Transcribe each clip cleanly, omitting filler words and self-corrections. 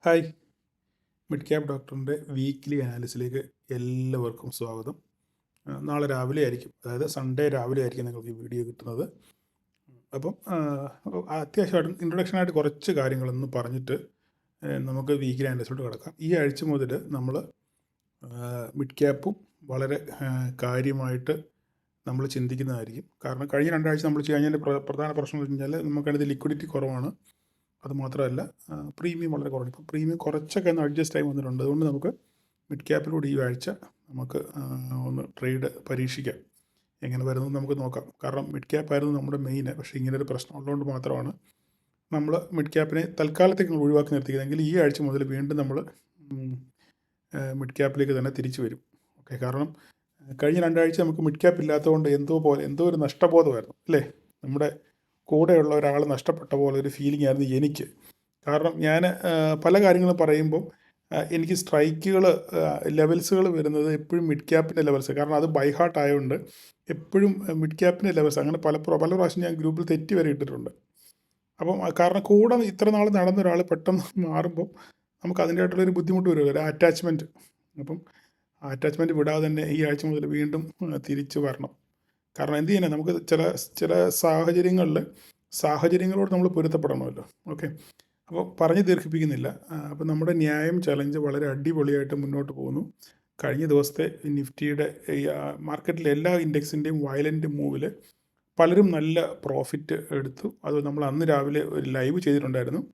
Hi, mid cap ഡോക്ടറിൻ്റെ weekly അനാലിസിലേക്ക് എല്ലാവർക്കും സ്വാഗതം. നാളെ രാവിലെ ആയിരിക്കും, അതായത് സൺഡേ രാവിലെ ആയിരിക്കും നിങ്ങൾക്ക് ഈ വീഡിയോ കിട്ടുന്നത്. അപ്പം അത്യാവശ്യമായിട്ട് ഇൻട്രൊഡക്ഷനായിട്ട് കുറച്ച് കാര്യങ്ങളൊന്ന് പറഞ്ഞിട്ട് നമുക്ക് വീക്ക്ലി അനാലിസിലോട്ട് കിടക്കാം. ഈ ആഴ്ച മുതൽ നമ്മൾ മിഡ് ക്യാപ്പും വളരെ കാര്യമായിട്ട് നമ്മൾ ചിന്തിക്കുന്നതായിരിക്കും. കാരണം കഴിഞ്ഞ രണ്ടാഴ്ച നമ്മൾ കഴിഞ്ഞതിൻ്റെ പ്രധാന പ്രശ്നം എന്ന് വെച്ച് കഴിഞ്ഞാൽ നമുക്കതിനകത്ത് ലിക്വിഡിറ്റി കുറവാണ്. അതുമാത്രമല്ല പ്രീമിയം വളരെ കുറവാണ്. ഇപ്പോൾ പ്രീമിയം കുറച്ചൊക്കെ ഒന്ന് അഡ്ജസ്റ്റ് ആയി വന്നിട്ടുണ്ട്. അതുകൊണ്ട് നമുക്ക് മിഡ് ക്യാപ്പിലൂടെ ഈ ആഴ്ച നമുക്ക് ഒന്ന് ട്രേഡ് പരീക്ഷിക്കാം. എങ്ങനെ വരുന്നത് നമുക്ക് നോക്കാം. കാരണം മിഡ് ക്യാപ്പ് ആയിരുന്നു നമ്മുടെ മെയിൻ. പക്ഷേ ഇങ്ങനൊരു പ്രശ്നം ഉള്ളതുകൊണ്ട് മാത്രമാണ് നമ്മൾ മിഡ് ക്യാപ്പിനെ തൽക്കാലത്തേക്ക് ഒഴിവാക്കി നിർത്തിയതെങ്കിൽ ഈ ആഴ്ച മുതൽ വീണ്ടും നമ്മൾ മിഡ് ക്യാപ്പിലേക്ക് തന്നെ തിരിച്ചു വരും. ഓക്കെ, കാരണം കഴിഞ്ഞ രണ്ടാഴ്ച നമുക്ക് മിഡ് ക്യാപ്പ് ഇല്ലാത്തതുകൊണ്ട് എന്തോ ഒരു നഷ്ടബോധമായിരുന്നു അല്ലേ. നമ്മുടെ കൂടെയുള്ള ഒരാൾ നഷ്ടപ്പെട്ട പോലെ ഒരു ഫീലിംഗ് ആയിരുന്നു എനിക്ക്. കാരണം ഞാൻ പല കാര്യങ്ങളും പറയുമ്പം എനിക്ക് സ്ട്രൈക്കുകൾ ലെവൽസുകൾ വരുന്നത് എപ്പോഴും മിഡ് ക്യാപ്പിൻ്റെ ലെവൽസ്, കാരണം അത് ബൈ ഹാർട്ട് ആയതുകൊണ്ട് എപ്പോഴും മിഡ് ക്യാപ്പിൻ്റെ ലെവൽസ് അങ്ങനെ പല പ്രാവശ്യം ഞാൻ ഗ്രൂപ്പിൽ തെറ്റി വരെ ഇട്ടിട്ടുണ്ട്. അപ്പം കാരണം കൂടെ ഇത്ര നാൾ നടന്ന ഒരാൾ പെട്ടെന്ന് മാറുമ്പം നമുക്ക് അതിൻ്റെതായിട്ടുള്ളൊരു ബുദ്ധിമുട്ട് വരുമല്ലോ, ഒരു അറ്റാച്ച്മെൻറ്റ്. അപ്പം ആ അറ്റാച്ച്മെൻറ്റ് വിടാതെ തന്നെ ഈ ആഴ്ച മുതൽ വീണ്ടും തിരിച്ചു വരണം. കാരണം എന്ത് ചെയ്യാനാണ്, നമുക്ക് ചില സാഹചര്യങ്ങളോട് നമ്മൾ പൊരുത്തപ്പെടണമല്ലോ. ഓക്കെ, അപ്പോൾ പറഞ്ഞ് ദീർഘിപ്പിക്കുന്നില്ല. അപ്പോൾ നമ്മുടെ ന്യായം ചലഞ്ച് വളരെ അടിപൊളിയായിട്ട് മുന്നോട്ട് പോകുന്നു. കഴിഞ്ഞ ദിവസത്തെ നിഫ്റ്റിയുടെ മാർക്കറ്റിലെ എല്ലാ ഇൻഡെക്സിൻ്റെയും വയലൻ്റ് മൂവിൽ പലരും നല്ല പ്രോഫിറ്റ് എടുത്തു. അത് നമ്മൾ അന്ന് രാവിലെ ഒരു ലൈവ് ചെയ്തിട്ടുണ്ടായിരുന്നു.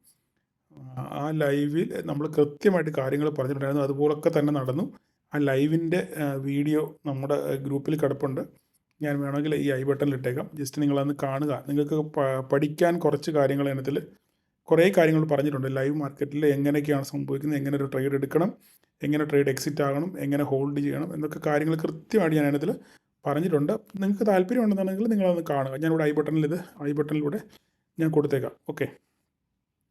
ആ ലൈവിൽ നമ്മൾ കൃത്യമായിട്ട് കാര്യങ്ങൾ പറഞ്ഞിട്ടുണ്ടായിരുന്നു. അതുപോലൊക്കെ തന്നെ നടന്നു. ആ ലൈവിൻ്റെ വീഡിയോ നമ്മുടെ ഗ്രൂപ്പിൽ കിടപ്പുണ്ട്. ഞാൻ വേണമെങ്കിൽ ഈ ഐ ബട്ടണിൽ ഇട്ടേക്കാം. ജസ്റ്റ് നിങ്ങളതൊന്ന് കാണുക. നിങ്ങൾക്ക് പഠിക്കാൻ കുറച്ച് കാര്യങ്ങൾ അതിനകത്തിൽ കുറേ കാര്യങ്ങൾ പറഞ്ഞിട്ടുണ്ട്. ലൈവ് മാർക്കറ്റിൽ എങ്ങനെയൊക്കെയാണ് സംഭവിക്കുന്നത്, എങ്ങനെ ഒരു ട്രേഡ് എടുക്കണം, എങ്ങനെ ട്രേഡ് എക്സിറ്റ് ആകണം, എങ്ങനെ ഹോൾഡ് ചെയ്യണം എന്നൊക്കെ കാര്യങ്ങൾ കൃത്യമായിട്ട് ഞാൻ അതിനകത്തിൽ പറഞ്ഞിട്ടുണ്ട്. നിങ്ങൾക്ക് താല്പര്യം ഉണ്ടെന്നുണ്ടെങ്കിൽ നിങ്ങളതൊന്ന് കാണുക. ഞാനിവിടെ ഐ ബട്ടണിലൂടെ ഞാൻ കൊടുത്തേക്കാം. ഓക്കെ,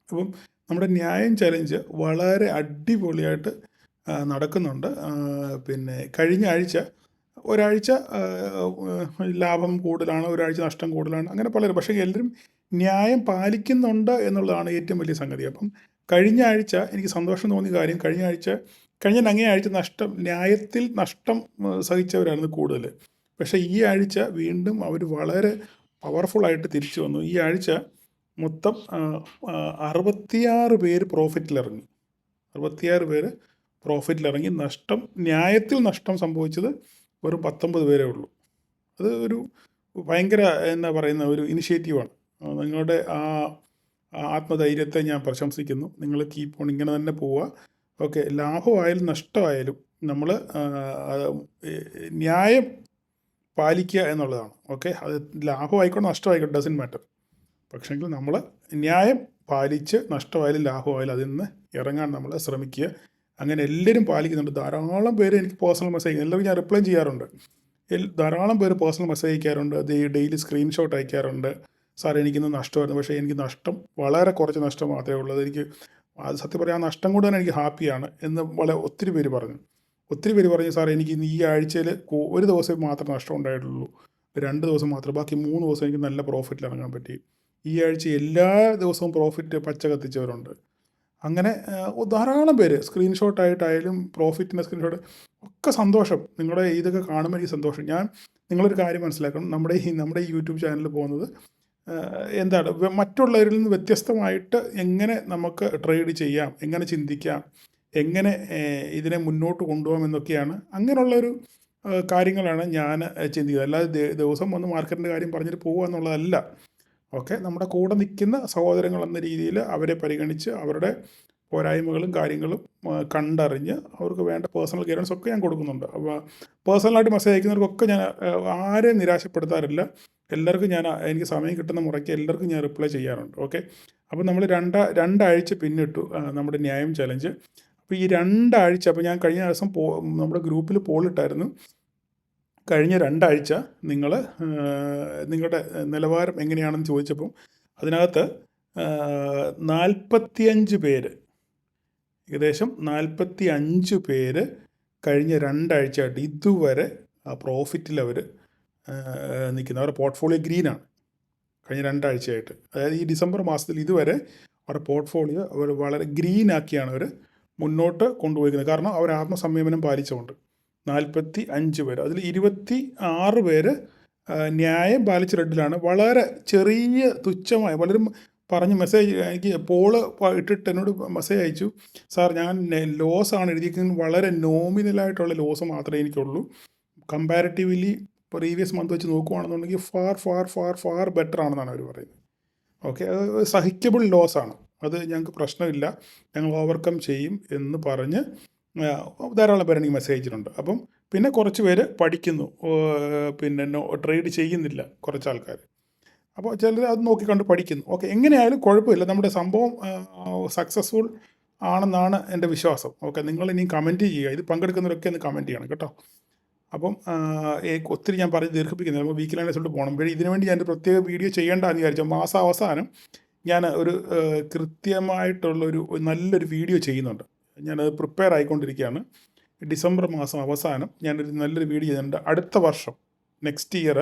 അപ്പം നമ്മുടെ ന്യായം ചലഞ്ച് വളരെ അടിപൊളിയായിട്ട് നടക്കുന്നുണ്ട്. പിന്നെ കഴിഞ്ഞ ആഴ്ച ഒരാഴ്ച ലാഭം കൂടുതലാണ്, ഒരാഴ്ച നഷ്ടം കൂടുതലാണ്, അങ്ങനെ പലരും. പക്ഷേ എല്ലാവരും ന്യായം പാലിക്കുന്നുണ്ട് എന്നുള്ളതാണ് ഏറ്റവും വലിയ സംഗതി. അപ്പം കഴിഞ്ഞ ആഴ്ച എനിക്ക് സന്തോഷം തോന്നിയ കാര്യം, കഴിഞ്ഞ അങ്ങേ ആഴ്ച ന്യായത്തിൽ നഷ്ടം സഹിച്ചവരായിരുന്നു കൂടുതൽ. പക്ഷേ ഈ ആഴ്ച വീണ്ടും അവർ വളരെ പവർഫുള്ളായിട്ട് തിരിച്ചു വന്നു. ഈ ആഴ്ച മൊത്തം 66 പേര് പ്രോഫിറ്റിലിറങ്ങി. 66 പേര് പ്രോഫിറ്റിലിറങ്ങി. ന്യായത്തിൽ നഷ്ടം സംഭവിച്ചത് വെറും 19 പേരേ ഉള്ളൂ. അത് ഒരു ഭയങ്കര ഒരു ഇനിഷ്യേറ്റീവാണ്. നിങ്ങളുടെ ആ ആത്മധൈര്യത്തെ ഞാൻ പ്രശംസിക്കുന്നു. നിങ്ങൾ കീപ്പ് ഓൺ ഇങ്ങനെ തന്നെ പോവുക. ഓക്കെ, ലാഭമായാലും നഷ്ടമായാലും നമ്മൾ ന്യായം പാലിക്കുക എന്നുള്ളതാണ്. ഓക്കെ, അത് ലാഭമായിക്കോട്ടെ നഷ്ടമായിക്കോട്ടെ, ഡസൻറ്റ് മാറ്റർ. പക്ഷേങ്കിൽ നമ്മൾ ന്യായം പാലിച്ച് നഷ്ടമായാലും ലാഭമായാലും അതിൽ നിന്ന് ഇറങ്ങാൻ നമ്മൾ ശ്രമിക്കുക. അങ്ങനെ എല്ലാവരും പാലിക്കുന്നുണ്ട്. ധാരാളം പേര് എനിക്ക് പേഴ്സണൽ മെസ്സേജ്, എല്ലാവരും ഞാൻ റിപ്ലൈ ചെയ്യാറുണ്ട്. ധാരാളം പേര് പേഴ്സണൽ മെസ്സേജ് അയക്കാറുണ്ട്, ഡെയിലി സ്ക്രീൻഷോട്ട് അയക്കാറുണ്ട്. സാർ എനിക്കിന്ന് നഷ്ടമായിരുന്നു, പക്ഷേ എനിക്ക് നഷ്ടം വളരെ കുറച്ച് നഷ്ടം മാത്രമേ ഉള്ളൂ. അത് സത്യം പറയാം, ആ നഷ്ടം കൊണ്ട് തന്നെ എനിക്ക് ഹാപ്പിയാണ് എന്ന് ഒത്തിരി പേര് പറഞ്ഞു. സാർ എനിക്ക് ഈ ആഴ്ചയിൽ ഒരു ദിവസം മാത്രം നഷ്ടം ഉണ്ടായിട്ടുള്ളൂ, 2 ദിവസം മാത്രം, ബാക്കി 3 ദിവസം എനിക്ക് നല്ല പ്രോഫിറ്റിൽ ഇറങ്ങാൻ പറ്റി. ഈ ആഴ്ച എല്ലാ ദിവസവും പ്രോഫിറ്റ് പച്ച കത്തിച്ചവരുണ്ട്. അങ്ങനെ ധാരാളം പേര് സ്ക്രീൻഷോട്ടായിട്ടായാലും പ്രോഫിറ്റിൻ്റെ സ്ക്രീൻഷോട്ട് ഒക്കെ സന്തോഷം. നിങ്ങളുടെ ഇതൊക്കെ കാണുമ്പോൾ എനിക്ക് സന്തോഷം. നിങ്ങളൊരു കാര്യം മനസ്സിലാക്കണം, നമ്മുടെ ഈ യൂട്യൂബ് ചാനലിൽ പോകുന്നത് മറ്റുള്ളവരിൽ നിന്ന് വ്യത്യസ്തമായിട്ട് എങ്ങനെ നമുക്ക് ട്രേഡ് ചെയ്യാം, എങ്ങനെ ചിന്തിക്കാം, എങ്ങനെ ഇതിനെ മുന്നോട്ട് കൊണ്ടുപോകാം എന്നൊക്കെയാണ്. അങ്ങനെയുള്ളൊരു കാര്യങ്ങളാണ് ഞാൻ ചിന്തിക്കുന്നത്. അല്ലാതെ ദിവസം വന്ന് മാർക്കറ്റിൻ്റെ കാര്യം പറഞ്ഞിട്ട് പോകുക എന്നുള്ളതല്ല. ഓക്കെ, നമ്മുടെ കൂടെ നിൽക്കുന്ന സഹോദരങ്ങൾ എന്ന രീതിയിൽ അവരെ പരിഗണിച്ച് അവരുടെ പോരായ്മകളും കാര്യങ്ങളും കണ്ടറിഞ്ഞ് അവർക്ക് വേണ്ട പേഴ്സണൽ ഗൈഡൻസ് ഒക്കെ ഞാൻ കൊടുക്കുന്നുണ്ട്. അപ്പോൾ പേഴ്സണലായിട്ട് മെസ്സേജ് അയക്കുന്നവർക്കൊക്കെ ഞാൻ ആരെയും നിരാശപ്പെടുത്താറില്ല. എല്ലാവർക്കും എനിക്ക് സമയം കിട്ടുന്ന മുറയ്ക്ക് എല്ലാവർക്കും ഞാൻ റിപ്ലൈ ചെയ്യാറുണ്ട്. ഓക്കെ, അപ്പോൾ നമ്മൾ രണ്ടാഴ്ച പിന്നിട്ടു നമ്മുടെ ന്യായം ചലഞ്ച്. അപ്പോൾ ഈ 2 ആഴ്ച, അപ്പോൾ ഞാൻ കഴിഞ്ഞ ദിവസം നമ്മുടെ ഗ്രൂപ്പിൽ പോളിട്ടായിരുന്നു, കഴിഞ്ഞ 2 ആഴ്ച നിങ്ങൾ നിങ്ങളുടെ നിലവാരം എങ്ങനെയാണെന്ന് ചോദിച്ചപ്പം അതിനകത്ത് 45 പേര്, ഏകദേശം 45 പേര് കഴിഞ്ഞ 2 ആഴ്ചയായിട്ട് ഇതുവരെ പ്രോഫിറ്റിൽ അവർ നിൽക്കുന്നത്. അവരുടെ പോർട്ട്ഫോളിയോ ഗ്രീനാണ് കഴിഞ്ഞ 2 ആഴ്ചയായിട്ട്. അതായത് ഈ ഡിസംബർ മാസത്തിൽ ഇതുവരെ അവരുടെ പോർട്ട്ഫോളിയോ അവർ വളരെ ഗ്രീനാക്കിയാണ് അവർ മുന്നോട്ട് കൊണ്ടുപോയിരിക്കുന്നത്. കാരണം അവർ ആത്മസംയമനം പാലിച്ചുകൊണ്ട് 45 പേര്, അതിൽ 26 പേര് ന്യായം പാലിച്ച് റെഡിലാണ്. വളരെ ചെറിയ തുച്ഛമായ പലരും പറഞ്ഞ് മെസ്സേജ് എനിക്ക് പോള് ഇട്ടിട്ട് എന്നോട് മെസ്സേജ് അയച്ചു, സാർ ഞാൻ ലോസാണ് എഴുതിയിരിക്കുന്നത്, വളരെ നോമിനലായിട്ടുള്ള ലോസ് മാത്രമേ എനിക്കുള്ളൂ, കമ്പാരിറ്റീവ്ലി പ്രീവിയസ് മന്ത് വെച്ച് നോക്കുകയാണെന്നുണ്ടെങ്കിൽ far far far far better ആണെന്നാണ് അവർ പറയുന്നത്. ഓക്കെ, അത് സഹിക്കബിൾ ലോസാണ്, അത് ഞങ്ങൾക്ക് പ്രശ്നമില്ല, ഞങ്ങൾ ഓവർകം ചെയ്യും എന്ന് പറഞ്ഞ് ധാരാളം പേര് എനിക്ക് മെസ്സേജ് അയച്ചിട്ടുണ്ട്. അപ്പം പിന്നെ കുറച്ച് പേര് പഠിക്കുന്നു, പിന്നെ ട്രേഡ് ചെയ്യുന്നില്ല കുറച്ച് ആൾക്കാർ. അപ്പോൾ ചിലർ അത് നോക്കിക്കണ്ട് പഠിക്കുന്നു. ഓക്കെ, എങ്ങനെയായാലും കുഴപ്പമില്ല, നമ്മുടെ സംഭവം സക്സസ്ഫുൾ ആണെന്നാണ് എൻ്റെ വിശ്വാസം. ഓക്കെ, നിങ്ങൾ ഇനി കമൻറ്റ് ചെയ്യുക, ഇത് പങ്കെടുക്കുന്നവരൊക്കെ ഒന്ന് കമൻറ്റ് ചെയ്യണം കേട്ടോ. അപ്പം ഒത്തിരി ഞാൻ പറഞ്ഞ് ദീർഘിപ്പിക്കുന്നില്ല, നമുക്ക് വീക്കിലി റിസൾട്ട് പോകണം. പക്ഷേ ഇതിനുവേണ്ടി ഞാൻ പ്രത്യേക വീഡിയോ ചെയ്യേണ്ടതെന്ന് വിചാരിച്ചു. മാസാവസാനം ഞാൻ ഒരു കൃത്യമായിട്ടുള്ളൊരു നല്ലൊരു വീഡിയോ ചെയ്യുന്നുണ്ട്. ഞാനത് പ്രിപ്പയർ ആയിക്കൊണ്ടിരിക്കുകയാണ്. ഡിസംബർ മാസം അവസാനം ഞാനൊരു നല്ലൊരു വീഡിയോ ചെയ്യുന്നുണ്ട്. അടുത്ത വർഷം നെക്സ്റ്റ് ഇയർ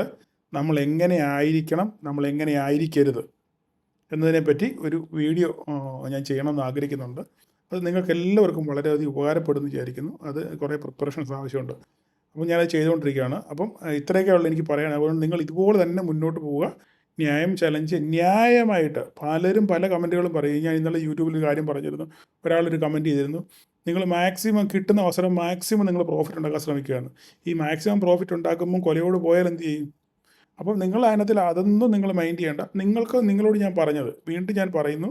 നമ്മൾ എങ്ങനെ ആയിരിക്കണം, നമ്മൾ എങ്ങനെ ആയിരിക്കരുത് എന്നതിനെപ്പറ്റി ഒരു വീഡിയോ ഞാൻ ചെയ്യണമെന്ന് ആഗ്രഹിക്കുന്നുണ്ട്. അത് നിങ്ങൾക്ക് എല്ലാവർക്കും വളരെയധികം ഉപകാരപ്പെടുമെന്ന് വിചാരിക്കുന്നു. അത് കുറേ പ്രിപ്പറേഷൻസ് ആവശ്യമുണ്ട്. അപ്പോൾ ഞാനത് ചെയ്തുകൊണ്ടിരിക്കുകയാണ്. അപ്പം ഇത്രയൊക്കെയുള്ള എനിക്ക് പറയാൻ. അതുകൊണ്ട് നിങ്ങൾ ഇതുപോലെ തന്നെ മുന്നോട്ട് പോവുക. ന്യായം ചലഞ്ച് ന്യായമായിട്ട്. പലരും പല കമൻറ്റുകളും പറയും. ഞാൻ ഇന്നലെ യൂട്യൂബിൽ ഒരു കാര്യം പറഞ്ഞിരുന്നു, ഒരാളൊരു കമൻറ്റ് ചെയ്തിരുന്നു, നിങ്ങൾ മാക്സിമം കിട്ടുന്ന അവസരം മാക്സിമം നിങ്ങൾ പ്രോഫിറ്റ് ഉണ്ടാക്കാൻ ശ്രമിക്കുകയാണ്. ഈ മാക്സിമം പ്രോഫിറ്റ് ഉണ്ടാക്കുമ്പോൾ കൊലയോട് പോയാൽ എന്ത് ചെയ്യും? അപ്പം നിങ്ങൾ അതിനകത്തിൽ അതൊന്നും നിങ്ങൾ മൈൻഡ് ചെയ്യേണ്ട. നിങ്ങളോട് ഞാൻ പറഞ്ഞത് വീണ്ടും ഞാൻ പറയുന്നു,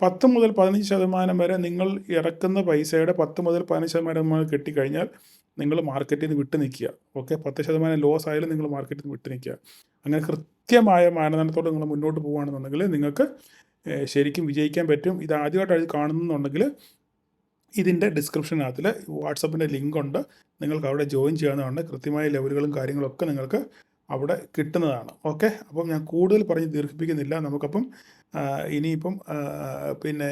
10 മുതൽ 15% വരെ നിങ്ങൾ ഇറക്കുന്ന പൈസയുടെ 10 മുതൽ 15% കിട്ടിക്കഴിഞ്ഞാൽ നിങ്ങൾ മാർക്കറ്റിൽ നിന്ന് വിട്ടു നിൽക്കുക. ഓക്കെ, 10% ലോസ് ആയാലും നിങ്ങൾ മാർക്കറ്റിൽ നിന്ന് വിട്ടു നിൽക്കുക. അങ്ങനെ കൃത്യമായ മാനദണ്ഡത്തോടെ നിങ്ങൾ മുന്നോട്ട് പോകുകയാണെന്നുണ്ടെങ്കിൽ നിങ്ങൾക്ക് ശരിക്കും വിജയിക്കാൻ പറ്റും. ഇത് ആദ്യമായിട്ട് അത് കാണുന്നുണ്ടെങ്കിൽ ഇതിൻ്റെ ഡിസ്ക്രിപ്ഷനകത്തിൽ വാട്സപ്പിൻ്റെ ലിങ്ക് ഉണ്ട്, നിങ്ങൾക്ക് അവിടെ ജോയിൻ ചെയ്യാവുന്നതാണ്. കൃത്യമായ ലെവലുകളും കാര്യങ്ങളൊക്കെ നിങ്ങൾക്ക് അവിടെ കിട്ടുന്നതാണ്. ഓക്കെ, അപ്പം ഞാൻ കൂടുതൽ പറഞ്ഞ് ദീർഘിപ്പിക്കുന്നില്ല. നമുക്കപ്പം ഇനിയിപ്പം പിന്നെ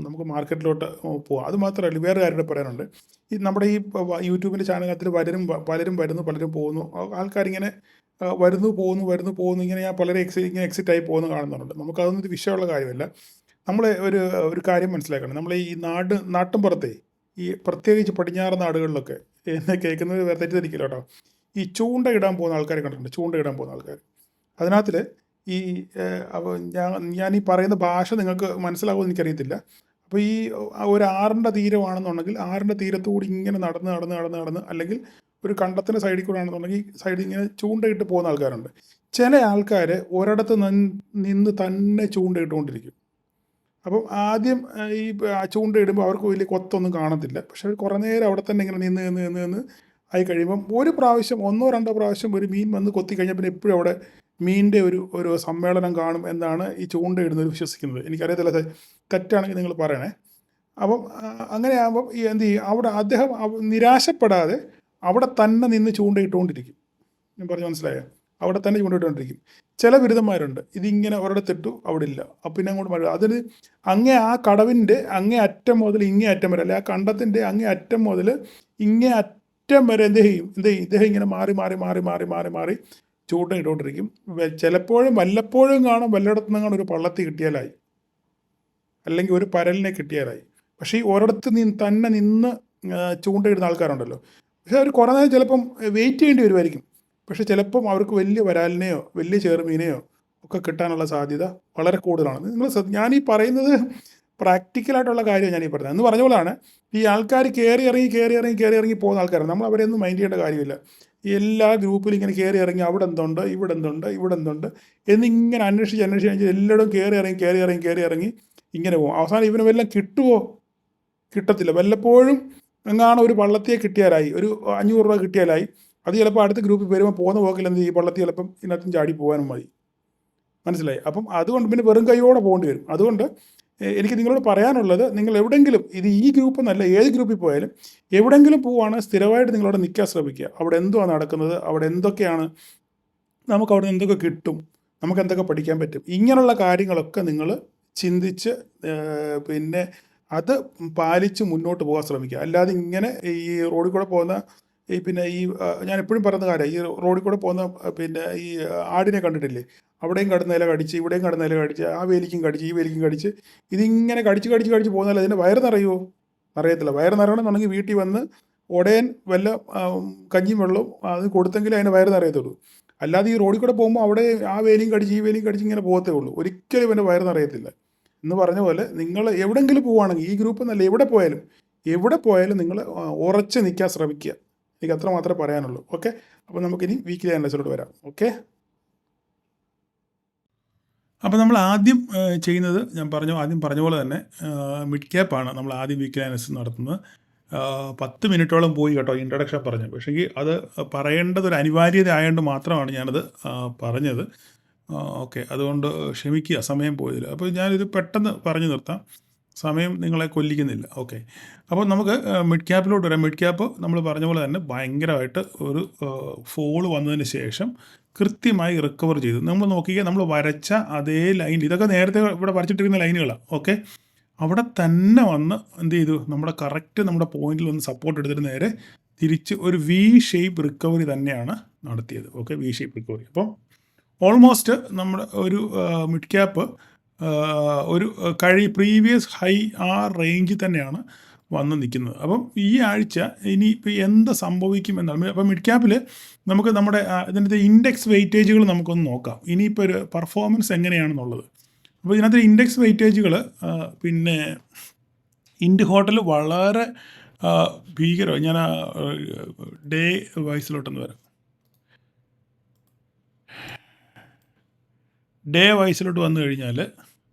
നമുക്ക് മാർക്കറ്റിലോട്ട് പോവാം. അത് മാത്രമല്ല, വേറെ കാര്യം പറയാനുണ്ട്. ഈ നമ്മുടെ ഈ യൂട്യൂബിൻ്റെ ചാനലിനകത്തിൽ പലരും പലരും പോകുന്നു. ആൾക്കാരിങ്ങനെ വരുന്നു പോകുന്നു ഇങ്ങനെ ഞാൻ പലരും ഇങ്ങനെ എക്സിറ്റ് ആയി പോകുന്നു കാണുന്നുണ്ട്. നമുക്കതൊന്നും ഒരു വിഷയമുള്ള കാര്യമല്ല. നമ്മൾ ഒരു കാര്യം മനസ്സിലാക്കണം. നമ്മൾ ഈ നാട്ടിൻപുറത്തെ ഈ പ്രത്യേകിച്ച് പടിഞ്ഞാറ് നാടുകളിലൊക്കെ എന്നെ കേൾക്കുന്നത് വേറെ തെറ്റിദ്ധരിക്കില്ല കേട്ടോ. ഈ ചൂണ്ടയിടാൻ പോകുന്ന ആൾക്കാരെ കണ്ടിട്ടുണ്ട്. ചൂണ്ടയിടാൻ പോകുന്ന ആൾക്കാർ അതിനകത്തിൽ ഈ ഞാൻ ഈ പറയുന്ന ഭാഷ നിങ്ങൾക്ക് മനസ്സിലാകുമെന്ന് എനിക്കറിയത്തില്ല. അപ്പോൾ ഈ ഒരു ആറിൻ്റെ തീരമാണെന്നുണ്ടെങ്കിൽ ആറിൻ്റെ തീരത്തുകൂടി ഇങ്ങനെ നടന്ന് അല്ലെങ്കിൽ ഒരു കണ്ടത്തിൻ്റെ സൈഡിൽ കൂടെ ആണെന്നുണ്ടെങ്കിൽ സൈഡിൽ ഇങ്ങനെ ചൂണ്ടയിട്ട് പോകുന്ന ആൾക്കാരുണ്ട്. ചില ആൾക്കാർ ഒരിടത്ത് നിന്ന് തന്നെ ചൂണ്ടയിട്ടുകൊണ്ടിരിക്കും. അപ്പം ആദ്യം ഈ ചൂണ്ടയിടുമ്പോൾ അവർക്ക് വലിയ കൊത്തൊന്നും കാണത്തില്ല. പക്ഷേ കുറേ നേരം അവിടെ തന്നെ ഇങ്ങനെ നിന്ന് ആയി കഴിയുമ്പം ഒരു പ്രാവശ്യം 1-2 പ്രാവശ്യം ഒരു മീൻ വന്ന് കൊത്തി കഴിഞ്ഞാൽ പിന്നെ എപ്പോഴും അവിടെ മീനിൻ്റെ ഒരു സമ്മേളനം കാണും എന്നാണ് ഈ ചൂണ്ടയിടുന്നവർ വിശ്വസിക്കുന്നത്. എനിക്കറിയത്തില്ല, തെറ്റാണെങ്കിൽ നിങ്ങൾ പറയണേ. അപ്പം അങ്ങനെയാകുമ്പം ഈ എന്ത് ചെയ്യും, അവിടെ അദ്ദേഹം നിരാശപ്പെടാതെ അവിടെ തന്നെ നിന്ന് ചൂണ്ടയിട്ടുകൊണ്ടിരിക്കും. ഞാൻ പറഞ്ഞ് മനസ്സിലായോ? അവിടെ തന്നെ ചൂണ്ടയിട്ടുകൊണ്ടിരിക്കും. ചില ബിരുദന്മാരുണ്ട്, ഇതിങ്ങനെ ഒരിടത്തിട്ടു അവിടെ ഇല്ല, അപ്പം പിന്നെ അങ്ങോട്ട് മഴ. അതിന് ആ കടവിൻ്റെ അങ്ങേ അറ്റം മുതൽ ഇങ്ങേ അറ്റം വരെ, അല്ലെ ആ കണ്ടത്തിൻ്റെ അങ്ങേ അറ്റം മുതൽ ഇങ്ങേ അറ്റം വരെ എന്ത് ചെയ്യും ഇദ്ദേഹം ഇങ്ങനെ മാറി ചൂണ്ടയിട്ടുകൊണ്ടിരിക്കും. വല്ലപ്പോഴും കാണും വല്ലയിടത്തു നിന്നാണ് ഒരു പള്ളത്തി കിട്ടിയാലായി, അല്ലെങ്കിൽ ഒരു പരലിനെ കിട്ടിയാലായി. പക്ഷേ ഈ ഒരിടത്ത് തന്നെ നിന്ന് ചൂണ്ടയിടുന്ന ആൾക്കാരുണ്ടല്ലോ, പക്ഷേ അവർ കുറേ നേരം ചിലപ്പം വെയിറ്റ് ചെയ്യേണ്ടി വരുമായിരിക്കും. പക്ഷേ ചിലപ്പം അവർക്ക് വലിയ വരാലിനെയോ വലിയ ചെറുമീനെയോ ഒക്കെ കിട്ടാനുള്ള സാധ്യത വളരെ കൂടുതലാണ്. ഞാനീ പറയുന്നത് പ്രാക്ടിക്കലായിട്ടുള്ള കാര്യം ഞാനീ പറയുന്നത്. എന്ന് പറഞ്ഞ പോലെയാണ് ഈ ആൾക്കാർ കയറി ഇറങ്ങി പോകുന്ന ആൾക്കാരാണ്. നമ്മൾ അവരെയൊന്നും മൈൻഡ് ചെയ്യേണ്ട കാര്യമില്ല. എല്ലാ ഗ്രൂപ്പിലും ഇങ്ങനെ കയറി ഇറങ്ങി അവിടെ എന്തുണ്ട് ഇവിടെ എന്തുണ്ട് എന്നിങ്ങനെ അന്വേഷിച്ച് എല്ലായിടും കയറി ഇറങ്ങി ഇങ്ങനെ പോകും. അവസാനം ഇവന് വല്ലതും കിട്ടുമോ? കിട്ടത്തില്ല. വല്ലപ്പോഴും എങ്ങാണ് ഒരു വള്ളത്തിയെ കിട്ടിയാലായി, ഒരു 500 രൂപ കിട്ടിയാലായി. അത് ചിലപ്പോൾ അടുത്ത ഗ്രൂപ്പിൽ വരുമ്പോൾ പോകുന്ന പോക്കിൽ എന്ത് ചെയ്യും, വള്ളത്തി ചിലപ്പം ഇതിനകത്തും ചാടി പോകാനും മതി. മനസ്സിലായി? അപ്പം അതുകൊണ്ട് പിന്നെ വെറും കൈയോടെ പോകേണ്ടി വരും. അതുകൊണ്ട് എനിക്ക് നിങ്ങളോട് പറയാനുള്ളത്, നിങ്ങൾ എവിടെയെങ്കിലും, ഇത് ഈ ഗ്രൂപ്പ് എന്നല്ല, ഏത് ഗ്രൂപ്പിൽ പോയാലും എവിടെയെങ്കിലും പോവുകയാണ്, സ്ഥിരമായിട്ട് നിങ്ങളവിടെ നിൽക്കാൻ ശ്രമിക്കുക. അവിടെ എന്തുവാണ് നടക്കുന്നത്, അവിടെ എന്തൊക്കെയാണ്, നമുക്ക് അവിടെ എന്തൊക്കെ കിട്ടും, നമുക്ക് എന്തൊക്കെ പഠിക്കാൻ പറ്റും, ഇങ്ങനെയുള്ള കാര്യങ്ങളൊക്കെ നിങ്ങൾ ചിന്തിച്ച് പിന്നെ അത് പാലിച്ച് മുന്നോട്ട് പോകാൻ ശ്രമിക്കുക. അല്ലാതെ ഇങ്ങനെ ഈ റോഡിൽ കൂടെ പോകുന്ന പിന്നെ ഞാൻ എപ്പോഴും പറയുന്ന കാര്യം, ഈ റോഡിൽ കൂടെ പോകുന്ന പിന്നെ ഈ ആടിനെ കണ്ടിട്ടില്ലേ, അവിടെയും കടന്ന് ഇല കടിച്ച്, ഇവിടെയും കടന്ന് ഇല കടിച്ച്, ആ വേലിക്കും കടിച്ച്, ഈ വേലിക്കും കടിച്ച്, ഇതിങ്ങനെ കടിച്ച് കടിച്ച് കടിച്ച് പോകുന്നതല്ല അതിൻ്റെ വയറ് നിറയുമോ? അറിയത്തില്ല. വയറ് നിറയണമെന്നുണ്ടെങ്കിൽ വീട്ടിൽ വന്ന് ഉടയൻ വല്ല കഞ്ഞിയും വെള്ളവും അത് കൊടുത്തെങ്കിലേ അതിൻ്റെ വയറ് നിറയത്തുള്ളൂ. അല്ലാതെ ഈ റോഡിൽ കൂടെ പോകുമ്പോൾ അവിടെ ആ വേലിയും കടിച്ച് ഈ വേലിയും കടിച്ച് ഇങ്ങനെ പോകത്തേ ഉള്ളൂ. ഒരിക്കലും ഇവൻ്റെ വയറ് നിറയത്തില്ല. എന്ന് പറഞ്ഞ പോലെ നിങ്ങൾ എവിടെയെങ്കിലും പോവുകയാണെങ്കിൽ, ഈ ഗ്രൂപ്പ് എന്നല്ല, എവിടെ പോയാലും നിങ്ങൾ ഉറച്ച് നിൽക്കാൻ ശ്രമിക്കുക. എനിക്ക് അത്ര മാത്രമേ പറയാനുള്ളൂ. ഓക്കെ, അപ്പോൾ നമുക്കിനി വീക്കിലി അനാലിസിലോട്ട് വരാം. ഓക്കെ, അപ്പോൾ നമ്മൾ ആദ്യം ചെയ്യുന്നത്, ഞാൻ ആദ്യം പറഞ്ഞ പോലെ തന്നെ മിഡ് ക്യാപ്പാണ് നമ്മൾ ആദ്യം വീക്കിലി അനാലിസിസ് നടത്തുന്നത്. 10 മിനിറ്റോളം പോയി കേട്ടോ ഇൻട്രഡക്ഷൻ പറഞ്ഞു. പക്ഷേ അത് പറയേണ്ടത് ഒരു അനിവാര്യത ആയതുകൊണ്ട് മാത്രമാണ് ഞാനത് പറഞ്ഞത്. ഓക്കെ, അതുകൊണ്ട് ക്ഷമിക്കുക സമയം പോയതിൽ. അപ്പോൾ ഞാനിത് പെട്ടെന്ന് പറഞ്ഞു നിർത്താം, സമയം നിങ്ങളെ കൊല്ലിക്കുന്നില്ല. ഓക്കെ, അപ്പോൾ നമുക്ക് മിഡ് ക്യാപ്പിലോട്ട് വരാം. മിഡ് ക്യാപ്പ് നമ്മൾ പറഞ്ഞ പോലെ തന്നെ ഭയങ്കരമായിട്ട് ഒരു ഫോള് വന്നതിന് ശേഷം കൃത്യമായി റിക്കവർ ചെയ്തു. നമ്മൾ നോക്കിയാൽ നമ്മൾ വരച്ച അതേ ലൈൻ, ഇതൊക്കെ നേരത്തെ ഇവിടെ വരച്ചിട്ടിരിക്കുന്ന ലൈനുകളാണ്. ഓക്കെ, അവിടെ തന്നെ വന്ന് എന്ത് ചെയ്തു, നമ്മുടെ പോയിന്റിൽ വന്ന് സപ്പോർട്ട് എടുത്തിട്ട് നേരെ തിരിച്ച് ഒരു വി ഷേപ്പ് റിക്കവറി തന്നെയാണ് നടത്തിയത്. Okay, V shape recovery. അപ്പം ഓൾമോസ്റ്റ് നമ്മുടെ ഒരു മിഡ് ക്യാപ്പ് ഒരു പ്രീവിയസ് ഹൈ ആ റേഞ്ചിൽ തന്നെയാണ് വന്ന് നിൽക്കുന്നത്. അപ്പം ഈ ആഴ്ച ഇനിയിപ്പോൾ എന്ത് സംഭവിക്കും എന്നാണ്. അപ്പം മിഡ് ക്യാപ്പിൽ നമുക്ക് നമ്മുടെ ഇതിൻ്റെ ഇൻഡെക്സ് വെയിറ്റേജുകൾ നമുക്കൊന്ന് നോക്കാം, ഇനിയിപ്പോൾ ഒരു പെർഫോമൻസ് എങ്ങനെയാണെന്നുള്ളത്. അപ്പോൾ ഇതിനകത്ത് ഇൻഡെക്സ് വെയിറ്റേജുകൾ പിന്നെ ഇൻഡ് ഹോട്ടൽ വളരെ ഭീകരമാണ്. ഞാൻ ഡേ വൈസിലോട്ടൊന്ന് വരാം. ഡേ വൈസിലോട്ട് വന്നു കഴിഞ്ഞാൽ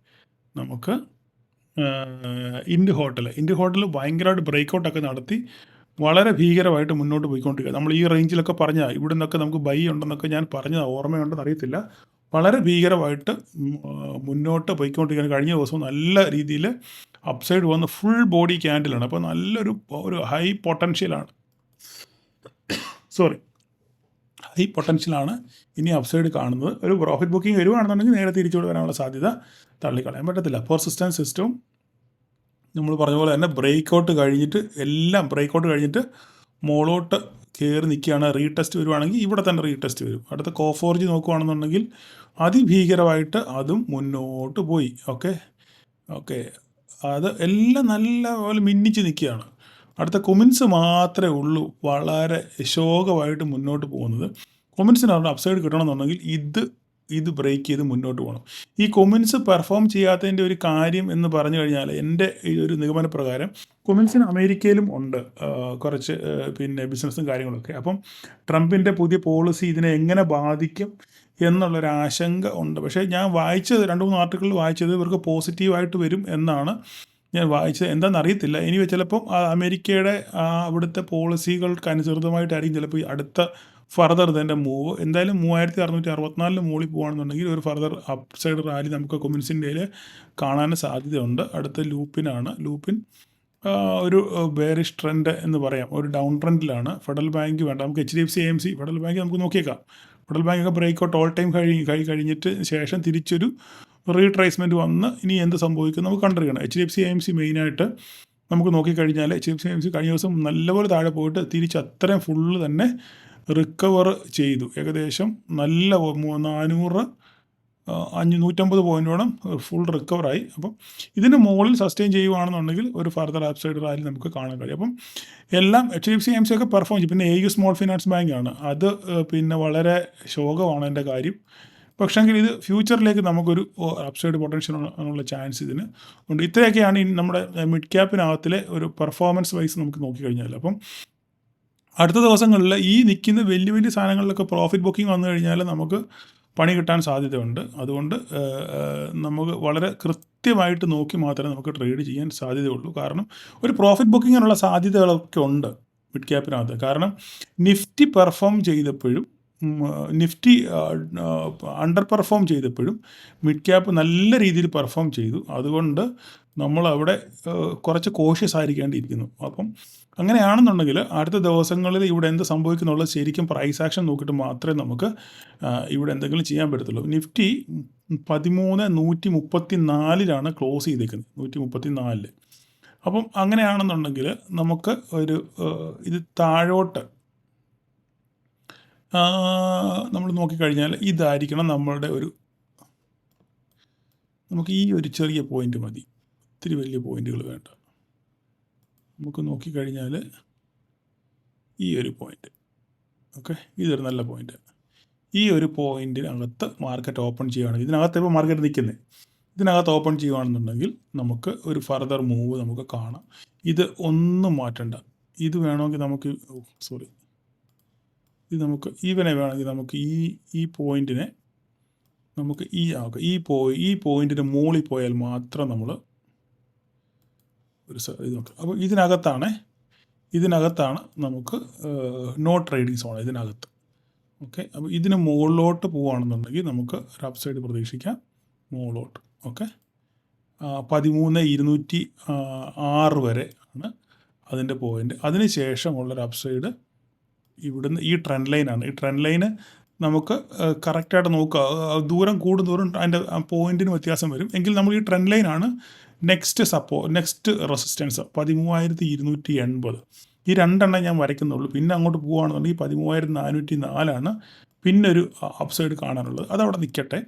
നമുക്ക് ഇൻഡ് ഹോട്ടൽ ഭയങ്കരമായിട്ട് ബ്രേക്കൗട്ടൊക്കെ നടത്തി വളരെ ഭീകരമായിട്ട് മുന്നോട്ട് പോയിക്കൊണ്ടിരിക്കുക. നമ്മൾ ഈ റേഞ്ചിലൊക്കെ പറഞ്ഞാൽ ഇവിടെ നിന്നൊക്കെ നമുക്ക് ബൈ ഉണ്ടെന്നൊക്കെ ഞാൻ പറഞ്ഞത് ഓർമ്മയുണ്ടെന്ന് അറിയത്തില്ല. വളരെ ഭീകരമായിട്ട് മുന്നോട്ട് പോയിക്കൊണ്ടിരിക്കുകയാണ്. കഴിഞ്ഞ ദിവസം നല്ല രീതിയിൽ അപ്സൈഡ് വന്ന് ഫുൾ ബോഡി ക്യാൻഡിലാണ്. അപ്പോൾ നല്ലൊരു ഹൈ പൊട്ടൻഷ്യലാണ് ഇനി അപ്സൈഡ് കാണുന്നത്. ഒരു പ്രോഫിറ്റ് ബുക്കിംഗ് വരുവാണെന്നുണ്ടെങ്കിൽ നേരെ തിരിച്ചുകൊണ്ട് വരാനുള്ള സാധ്യത തള്ളിക്കളയാൻ പറ്റത്തില്ല. പെർസിസ്റ്റൻസ് സിസ്റ്റവും നമ്മൾ പറഞ്ഞ പോലെ തന്നെ ബ്രേക്കൗട്ട് കഴിഞ്ഞിട്ട് മോളോട്ട് കയറി നിൽക്കുകയാണ്. റീടെസ്റ്റ് വരുവാണെങ്കിൽ ഇവിടെ തന്നെ റീടെസ്റ്റ് വരും. അടുത്ത കോഫോർജ് നോക്കുകയാണെന്നുണ്ടെങ്കിൽ അതിഭീകരമായിട്ട് അതും മുന്നോട്ട് പോയി. ഓക്കെ, അത് എല്ലാം നല്ല പോലെ മിന്നിച്ച് നിൽക്കുകയാണ്. അടുത്ത കൊമിൻസ് മാത്രമേ ഉള്ളൂ വളരെ ശോകമായിട്ട് മുന്നോട്ട് പോകുന്നത്. കൊമിൻസിനാണ് അപ്സൈഡ് കിട്ടണമെന്നുണ്ടെങ്കിൽ ഇത് ബ്രേക്ക് ചെയ്ത് മുന്നോട്ട് പോകണം. ഈ കൊമിൻസ് പെർഫോം ചെയ്യാത്തതിൻ്റെ ഒരു കാര്യം എന്ന് പറഞ്ഞു കഴിഞ്ഞാൽ, എൻ്റെ ഒരു നിഗമനപ്രകാരം കൊമിൻസിന് അമേരിക്കയിലും ഉണ്ട് കുറച്ച് പിന്നെ ബിസിനസ്സും കാര്യങ്ങളൊക്കെ. അപ്പം ട്രംപിൻ്റെ പുതിയ പോളിസി ഇതിനെ എങ്ങനെ ബാധിക്കും എന്നുള്ളൊരു ആശങ്ക ഉണ്ട്. പക്ഷേ ഞാൻ 2-3 ആർട്ടിക്കിളിൽ വായിച്ചത് ഇവർക്ക് പോസിറ്റീവായിട്ട് വരും എന്നാണ് ഞാൻ വായിച്ചത്. എന്താണെന്നറിയത്തില്ല. ഇനി ചിലപ്പം അമേരിക്കയുടെ അവിടുത്തെ പോളിസികൾക്കനുസൃതമായിട്ടായിരിക്കും ചിലപ്പോൾ ഈ അടുത്ത ഫർദർ ഇതിൻ്റെ മൂവ്. എന്തായാലും 3664 മുകളിൽ പോകുകയാണെന്നുണ്ടെങ്കിൽ ഒരു ഫർദർ അപ്സൈഡ് റാലി നമുക്ക് കൊമിൻസിൻ്റെയിൽ കാണാൻ സാധ്യതയുണ്ട്. അടുത്ത ലൂപ്പിൻ ഒരു ബെയറിഷ് ട്രെൻഡ് എന്ന് പറയാം, ഒരു ഡൗൺ ട്രെൻഡിലാണ്. ഫെഡറൽ ബാങ്ക് വേണ്ട, നമുക്ക് HDFC AMC ഫെഡറൽ ബാങ്ക് നമുക്ക് നോക്കിയേക്കാം. ഫെഡറൽ ബാങ്കൊക്കെ ബ്രേക്കൗട്ട് ഓൾ ടൈം കഴിഞ്ഞിട്ട് ശേഷം തിരിച്ചൊരു റീട്രേസ്മെൻറ്റ് വന്ന് ഇനി എന്ത് സംഭവിക്കും നമുക്ക് കണ്ടിരിക്കണം. HDFC AMC മെയിനായിട്ട് നമുക്ക് നോക്കിക്കഴിഞ്ഞാൽ HDFC AMC കഴിഞ്ഞ ദിവസം നല്ലപോലെ താഴെ പോയിട്ട് തിരിച്ച് അത്രയും ഫുള്ള് തന്നെ റിക്കവർ ചെയ്തു. ഏകദേശം നല്ല 150 പോയിൻറ്റോളം ഫുൾ റിക്കവറായി. അപ്പം ഇതിന് മുകളിൽ സസ്റ്റെയിൻ ചെയ്യുകയാണെന്നുണ്ടെങ്കിൽ ഒരു ഫർദർ അപ്സൈഡ് റാലി നമുക്ക് കാണാൻ കഴിയും. അപ്പം എല്ലാം HDFC AMC ഒക്കെ പെർഫോം ചെയ്യും. പിന്നെ AU സ്മോൾ ഫിനാൻസ് ബാങ്കാണ്, അത് പിന്നെ വളരെ ശോകമാണ് എൻ്റെ കാര്യം. പക്ഷേങ്കിൽ ഇത് ഫ്യൂച്ചറിലേക്ക് നമുക്കൊരു അപ്സൈഡ് പൊട്ടൻഷ്യൽ ഉള്ള ചാൻസ് ഇതിന് ഉണ്ട്. ഇത്രയൊക്കെയാണ് നമ്മുടെ മിഡ് ക്യാപ്പിനകത്തിലെ ഒരു പെർഫോമൻസ് വൈസ് നമുക്ക് നോക്കിക്കഴിഞ്ഞാൽ. അപ്പം അടുത്ത ദിവസങ്ങളിൽ ഈ നിൽക്കുന്ന വലിയ സാധനങ്ങളിലൊക്കെ പ്രോഫിറ്റ് ബുക്കിംഗ് വന്നു കഴിഞ്ഞാൽ നമുക്ക് പണി കിട്ടാൻ സാധ്യതയുണ്ട്. അതുകൊണ്ട് നമുക്ക് വളരെ കൃത്യമായിട്ട് നോക്കി മാത്രമേ നമുക്ക് ട്രേഡ് ചെയ്യാൻ സാധ്യതയുള്ളൂ. കാരണം ഒരു പ്രോഫിറ്റ് ബുക്കിങ്ങിനുള്ള സാധ്യതകളൊക്കെ ഉണ്ട് മിഡ് ക്യാപ്പിനകത്ത്. കാരണം നിഫ്റ്റി പെർഫോം ചെയ്തപ്പോഴും നിഫ്റ്റി അണ്ടർ പെർഫോം ചെയ്തപ്പോഴും മിഡ് ക്യാപ്പ് നല്ല രീതിയിൽ പെർഫോം ചെയ്തു. അതുകൊണ്ട് നമ്മളവിടെ കുറച്ച് കോഷ്യസ് ആയിരിക്കേണ്ടിയിരിക്കുന്നു. അപ്പം അങ്ങനെയാണെന്നുണ്ടെങ്കിൽ അടുത്ത ദിവസങ്ങളിൽ ഇവിടെ എന്ത് സംഭവിക്കുന്നുള്ളത് ശരിക്കും പ്രൈസ് ആക്ഷൻ നോക്കിയിട്ട് മാത്രമേ നമുക്ക് ഇവിടെ എന്തെങ്കിലും ചെയ്യാൻ പറ്റത്തുള്ളൂ. നിഫ്റ്റി 13,134 ക്ലോസ് ചെയ്തേക്കുന്നത്, 134. അപ്പം അങ്ങനെയാണെന്നുണ്ടെങ്കിൽ നമുക്ക് ഇത് താഴോട്ട് നമ്മൾ നോക്കിക്കഴിഞ്ഞാൽ ഇതായിരിക്കണം നമ്മളുടെ നമുക്ക് ഈ ഒരു ചെറിയ പോയിൻ്റ് മതി, ഒത്തിരി വലിയ പോയിൻ്റുകൾ വേണ്ട. നമുക്ക് നോക്കിക്കഴിഞ്ഞാൽ ഈ ഒരു പോയിൻ്റ്, ഓക്കെ, ഇതൊരു നല്ല പോയിൻ്റ്. ഈ ഒരു പോയിൻറ്റിനകത്ത് മാർക്കറ്റ് ഓപ്പൺ ചെയ്യുകയാണെങ്കിൽ, ഇതിനകത്ത് ഇപ്പോൾ മാർക്കറ്റ് നിൽക്കുന്നത്, ഇതിനകത്ത് ഓപ്പൺ ചെയ്യുകയാണെന്നുണ്ടെങ്കിൽ നമുക്ക് ഒരു ഫർദർ മൂവ് നമുക്ക് കാണാം. ഇത് ഒന്നും മാറ്റണ്ട. ഇത് വേണമെങ്കിൽ നമുക്ക് ഇത് നമുക്ക് ഇവനെ വേണമെങ്കിൽ നമുക്ക് ഈ പോയിൻറ്റിനെ നമുക്ക് ഈ പോയിൻറ്റിന് മുകളിൽ പോയാൽ മാത്രം നമ്മൾ ഇത് നോക്കാം. അപ്പോൾ ഇതിനകത്താണ് നമുക്ക് നോ ട്രേഡിംഗ് സോൺ ഇതിനകത്ത്. ഓക്കെ, അപ്പോൾ ഇതിന് മുകളിലോട്ട് പോവുകയാണെന്നുണ്ടെങ്കിൽ നമുക്ക് ഒരു അപ്സൈഡ് പ്രതീക്ഷിക്കാം. മുകളിലോട്ട്, ഓക്കെ, 13,206 വരെ ആണ് അതിൻ്റെ പോയിൻ്റ്. അതിന് ശേഷമുള്ളൊരു അപ്സൈഡ് ഇവിടുന്ന് ഈ ട്രെൻഡ് ലൈനാണ്. ഈ ട്രെൻഡ് ലൈന് നമുക്ക് കറക്റ്റായിട്ട് നോക്കുക. ദൂരം കൂടുന്തോറും അതിൻ്റെ പോയിൻറ്റിന് വ്യത്യാസം വരും. എങ്കിൽ നമ്മൾ ഈ ട്രെൻഡ് ലൈനാണ് നെക്സ്റ്റ് റെസിസ്റ്റൻസ് 13,280. ഈ രണ്ടെണ്ണം ഞാൻ വരയ്ക്കുന്നുള്ളൂ. പിന്നെ അങ്ങോട്ട് പോവുകയാണെന്നുണ്ടെങ്കിൽ 13,404 പിന്നെ ഒരു അപ്സൈഡ് കാണാനുള്ളത്. അതവിടെ നിൽക്കട്ടെ.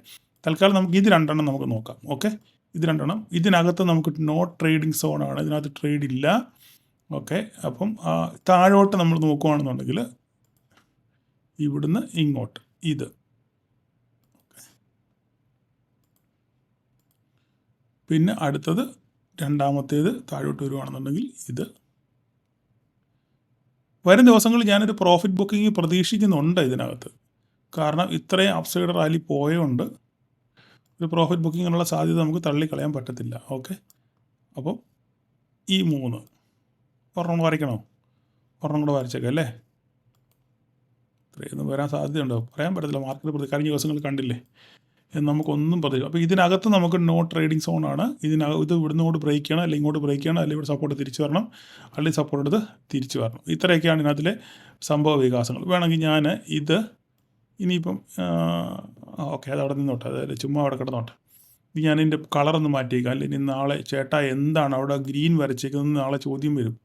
തൽക്കാലം നമുക്ക് ഇത് രണ്ടെണ്ണം നമുക്ക് നോക്കാം. ഓക്കെ, ഇത് രണ്ടെണ്ണം. ഇതിനകത്ത് നമുക്ക് നോ ട്രേഡിംഗ് സോണാണ്, ഇതിനകത്ത് ട്രേഡ് ഇല്ല. ഓക്കെ, അപ്പം താഴോട്ട് നമ്മൾ നോക്കുകയാണെന്നുണ്ടെങ്കിൽ ഇവിടുന്ന് ഇങ്ങോട്ട് ഇത്, പിന്നെ അടുത്തത് രണ്ടാമത്തേത് താഴോട്ട് വരുവാണെന്നുണ്ടെങ്കിൽ ഇത്. വരും ദിവസങ്ങളിൽ ഞാനൊരു പ്രോഫിറ്റ് ബുക്കിംഗ് പ്രതീക്ഷിക്കുന്നുണ്ട് ഇതിനകത്ത്. കാരണം ഇത്രയും അപ്സൈഡ് റാലി പോയതുകൊണ്ട് ഒരു പ്രോഫിറ്റ് ബുക്കിങ്ങിനുള്ള സാധ്യത നമുക്ക് തള്ളിക്കളയാൻ പറ്റത്തില്ല. ഓക്കെ, അപ്പം ഈ 3 ഒരെണ്ണം വരയ്ക്കണോ? ഒരെണ്ണം കൂടെ വരച്ചേക്കാം അല്ലേ? ഇത്രയൊന്നും വരാൻ സാധ്യതയുണ്ടോ? പറയാൻ പറ്റത്തില്ല. മാർക്കറ്റ് കഴിഞ്ഞ ദിവസങ്ങൾ കണ്ടില്ലേ, നമുക്കൊന്നും പ്രതീക്ഷിക്കും. അപ്പോൾ ഇതിനകത്ത് നമുക്ക് നോ ട്രേഡിംഗ് സോണാണ്. ഇത് ഇവിടുന്ന് ഇങ്ങോട്ട് ബ്രേക്ക് ചെയ്യണം, അല്ലെങ്കിൽ ഇങ്ങോട്ട് ബ്രേക്ക് ചെയ്യണം, അല്ലെങ്കിൽ ഇവിടെ സപ്പോർട്ട് തിരിച്ചു വരണം, അല്ലെങ്കിൽ സപ്പോർട്ട് എടുത്ത് തിരിച്ചു വരണം. ഇത്രയൊക്കെയാണ് ഇതിനകത്തിലെ സംഭവ വികാസങ്ങൾ. വേണമെങ്കിൽ ഞാൻ ഇത് ഇനിയിപ്പം ഓക്കെ, അത് അവിടെ നിന്നോട്ടെ, അതായത് ചുമ്മാ അവിടെ കിടന്നോട്ടെ. ഇത് ഞാൻ ഇതിൻ്റെ കളറൊന്ന് മാറ്റിയേക്കാം. അല്ലെങ്കിൽ നാളെ ചേട്ടാ എന്താണ് അവിടെ ഗ്രീൻ വരച്ചേക്കുന്നത് നാളെ ചോദ്യം വരും.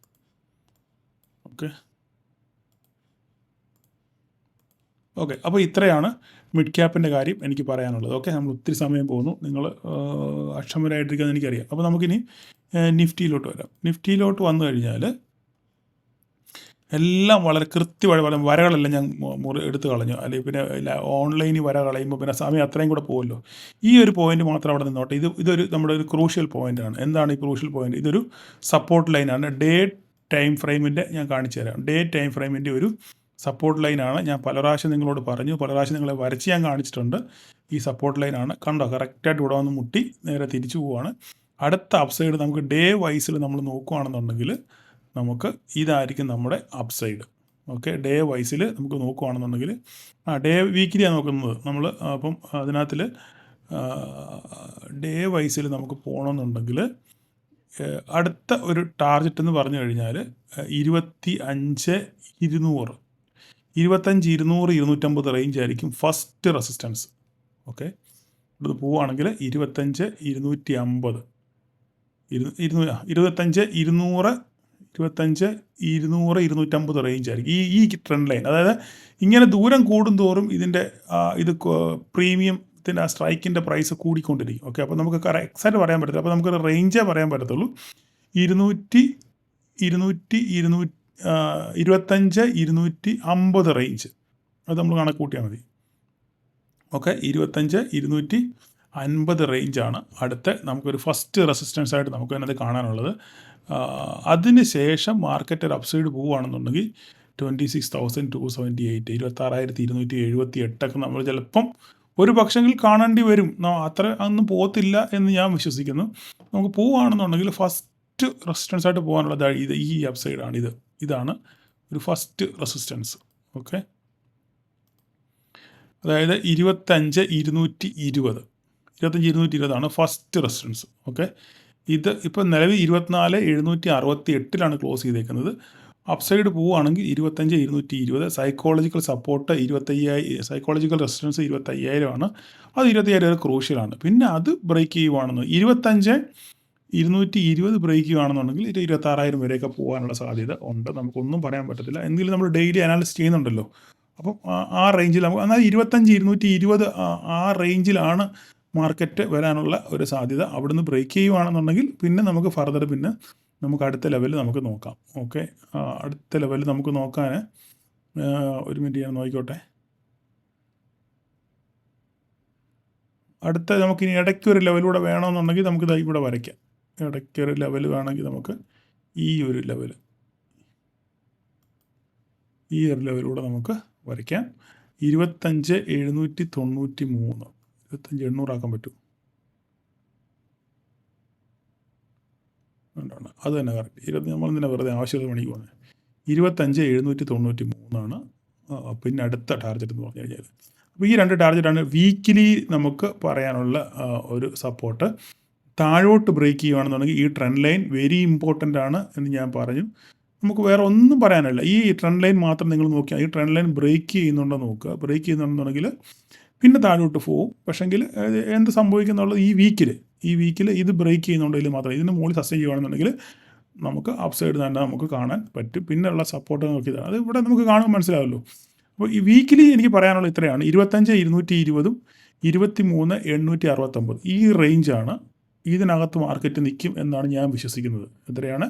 ഓക്കെ, അപ്പോൾ ഇത്രയാണ് മിഡ് ക്യാപ്പിൻ്റെ കാര്യം എനിക്ക് പറയാനുള്ളത്. ഓക്കെ, നമ്മൾ ഒത്തിരി സമയം പോകുന്നു, നിങ്ങൾ അക്ഷമരായിട്ടിരിക്കുന്നത് എനിക്കറിയാം. അപ്പോൾ നമുക്കിനി നിഫ്റ്റിയിലോട്ട് വരാം. നിഫ്റ്റിയിലോട്ട് വന്നു കഴിഞ്ഞാൽ എല്ലാം വളരെ കൃത്യമായി വരകളെല്ലാം ഞാൻ എടുത്ത് കളഞ്ഞു. അല്ലെങ്കിൽ പിന്നെ ഓൺലൈനിൽ വര കളയുമ്പോൾ പിന്നെ സമയം അത്രയും കൂടെ പോകുമല്ലോ. ഈ ഒരു പോയിന്റ് മാത്രം അവിടെ നിന്നോട്ടെ. ഇതൊരു നമ്മുടെ ഒരു ക്രൂഷ്യൽ പോയിൻ്റാണ്. എന്താണ് ഈ ക്രൂഷ്യൽ പോയിന്റ്? ഇതൊരു സപ്പോർട്ട് ലൈനാണ്. ഡേ ടൈം ഫ്രെയിമിൻ്റെ ഞാൻ കാണിച്ചു തരാം. ഡേ ടൈം ഫ്രെയിമിൻ്റെ ഒരു സപ്പോർട്ട് ലൈനാണ്. ഞാൻ പല പ്രാവശ്യം നിങ്ങളോട് പറഞ്ഞു, പല പ്രാവശ്യം നിങ്ങളെ വരച്ച് ഞാൻ കാണിച്ചിട്ടുണ്ട്. ഈ സപ്പോർട്ട് ലൈനാണ്. കണ്ടോ, കറക്റ്റായിട്ട് ഇവിടെ വന്ന് മുട്ടി നേരെ തിരിച്ചു പോവുകയാണ്. അടുത്ത അപ്സൈഡ് നമുക്ക് ഡേ വൈസിൽ നമ്മൾ നോക്കുകയാണെന്നുണ്ടെങ്കിൽ നമുക്ക് ഇതായിരിക്കും നമ്മുടെ അപ്സൈഡ്. ഓക്കെ, ഡേ വൈസിൽ നമുക്ക് നോക്കുകയാണെന്നുണ്ടെങ്കിൽ ഡേ വീക്കിലിയാണ് നോക്കുന്നത് നമ്മൾ. അപ്പം അതിനകത്തിൽ ഡേ വൈസിൽ നമുക്ക് പോകണമെന്നുണ്ടെങ്കിൽ അടുത്ത ഒരു ടാർഗറ്റ് എന്ന് പറഞ്ഞു കഴിഞ്ഞാൽ 25,200 250 റേഞ്ച് ആയിരിക്കും ഫസ്റ്റ് റെസിസ്റ്റൻസ്. ഓക്കെ, ഇത് പോവുകയാണെങ്കിൽ 25,250 250 റേഞ്ച് ആയിരിക്കും ഈ ട്രെൻഡ് ലൈൻ. അതായത് ഇങ്ങനെ ദൂരം കൂടുന്തോറും ഇതിൻ്റെ ഇത് പ്രീമിയത്തിൻ്റെ ആ സ്ട്രൈക്കിൻ്റെ പ്രൈസ് കൂടിക്കൊണ്ടിരിക്കും. ഓക്കെ, അപ്പോൾ നമുക്ക് എക്സാക്റ്റ് പറയാൻ പറ്റത്തില്ല. അപ്പോൾ നമുക്കൊരു റേഞ്ചേ പറയാൻ പറ്റത്തുള്ളൂ. 25,250 റേഞ്ച്, അത് നമ്മൾ കണക്ക് കൂട്ടിയാൽ മതി. ഓക്കെ, 25,250 റേഞ്ചാണ് അടുത്ത നമുക്കൊരു ഫസ്റ്റ് റെസിസ്റ്റൻസ് ആയിട്ട് നമുക്ക് അതിനകത്ത് കാണാനുള്ളത്. അതിന് ശേഷം മാർക്കറ്റ് ഒരു അപ്സൈഡ് പോവുകയാണെന്നുണ്ടെങ്കിൽ 26,278 26,278 നമ്മൾ ചിലപ്പം ഒരു പക്ഷെങ്കിൽ കാണേണ്ടി വരും. അത്ര ഒന്നും പോകത്തില്ല എന്ന് ഞാൻ വിശ്വസിക്കുന്നു. നമുക്ക് പോവുകയാണെന്നുണ്ടെങ്കിൽ ഫസ്റ്റ് റെസിസ്റ്റൻസ് ആയിട്ട് പോകാനുള്ളത് ഈ അപ്സൈഡാണ്. ഇതാണ് ഒരു ഫസ്റ്റ് റെസിസ്റ്റൻസ്. ഓക്കെ, അതായത് 25,220 ഫസ്റ്റ് റെസിസ്റ്റൻസ്. ഓക്കെ, ഇത് ഇപ്പോൾ നിലവിൽ 24,768 ക്ലോസ് ചെയ്തേക്കുന്നത്. അപ്സൈഡ് പോവുകയാണെങ്കിൽ 25,220. സൈക്കോളജിക്കൽ സപ്പോർട്ട് 25,000, സൈക്കോളജിക്കൽ റെസിസ്റ്റൻസ് 25,000 അത് 25,000 ക്രൂഷ്യലാണ്. പിന്നെ അത് ബ്രേക്ക് ചെയ്യുവാണെന്ന് 25,220 ബ്രേക്ക് ചെയ്യുകയാണെന്നുണ്ടെങ്കിൽ 26,000 വരെയൊക്കെ പോകാനുള്ള സാധ്യത ഉണ്ട്. നമുക്കൊന്നും പറയാൻ പറ്റത്തില്ല. എന്തെങ്കിലും നമ്മൾ ഡെയിലി അനാലിസിസ് ചെയ്യുന്നുണ്ടല്ലോ, അപ്പം ആ റേഞ്ചിൽ നമുക്ക് എന്നാൽ 25,220 ആ റേഞ്ചിലാണ് മാർക്കറ്റ് വരാനുള്ള ഒരു സാധ്യത. അവിടുന്ന് ബ്രേക്ക് ചെയ്യുകയാണെന്നുണ്ടെങ്കിൽ പിന്നെ നമുക്ക് ഫർദർ പിന്നെ നമുക്ക് അടുത്ത ലെവൽ നമുക്ക് നോക്കാം. ഓക്കെ, അടുത്ത ലെവൽ നമുക്ക് നോക്കാൻ ഒരു മിനിറ്റ് ഞാൻ നോക്കിക്കോട്ടെ. അടുത്ത നമുക്കിനി ഇടയ്ക്കൊരു ലെവലൂടെ വേണമെന്നുണ്ടെങ്കിൽ നമുക്ക് ഇതാ ഇവിടെ വരയ്ക്കാം. ഇടയ്ക്കൊരു ലെവൽ വേണമെങ്കിൽ നമുക്ക് ഈ ഒരു ലെവലൂടെ നമുക്ക് വരയ്ക്കാം. 25,793 25,800 ആക്കാൻ പറ്റും. അത് തന്നെ കറക്റ്റ്. നമ്മൾ തന്നെ വെറുതെ ആവശ്യമുള്ള പണിക്ക് പോകുന്നത്. 25,793 പിന്നെ അടുത്ത ടാർഗറ്റ് എന്ന് പറഞ്ഞു കഴിഞ്ഞാൽ. അപ്പോൾ ഈ 2 ടാർഗറ്റാണ് വീക്കിലി നമുക്ക് പറയാനുള്ള ഒരു സപ്പോർട്ട്. താഴോട്ട് ബ്രേക്ക് ചെയ്യുകയാണെന്നുണ്ടെങ്കിൽ ഈ ട്രെൻഡ് ലൈൻ വെരി ഇമ്പോർട്ടൻ്റ് ആണ് എന്ന് ഞാൻ പറഞ്ഞു. നമുക്ക് വേറെ ഒന്നും പറയാനില്ല. ഈ ട്രെൻഡ് ലൈൻ മാത്രം നിങ്ങൾ നോക്കിയാൽ ഈ ട്രെൻഡ് ലൈൻ ബ്രേക്ക് ചെയ്യുന്നുണ്ടോ നോക്കുക. ബ്രേക്ക് ചെയ്യുന്നുണ്ടെന്നുണ്ടെങ്കിൽ പിന്നെ താഴോട്ട് പോകും. പക്ഷേങ്കിൽ എന്ത് സംഭവിക്കുന്നുള്ളത് ഈ വീക്കിൽ ഇത് ബ്രേക്ക് ചെയ്യുന്നുണ്ടെങ്കിൽ മാത്രം ഇതിന് മുകളിൽ സസ്റ്റെയിൻ ചെയ്യുകയാണെന്നുണ്ടെങ്കിൽ നമുക്ക് അപ്പ് സൈഡ് തന്നെ നമുക്ക് കാണാൻ പറ്റും. പിന്നെയുള്ള സപ്പോർട്ട് നോക്കിയതാണ് അത് ഇവിടെ നമുക്ക് കാണുമ്പോൾ മനസ്സിലാവല്ലോ. അപ്പോൾ ഈ വീക്കിലി എനിക്ക് പറയാനുള്ള ഇത്രയാണ്. 25,220 23,869 ഈ റേഞ്ചാണ്. ഇതിനകത്ത് മാർക്കറ്റ് നിൽക്കും എന്നാണ് ഞാൻ വിശ്വസിക്കുന്നത്. എത്രയാണ്?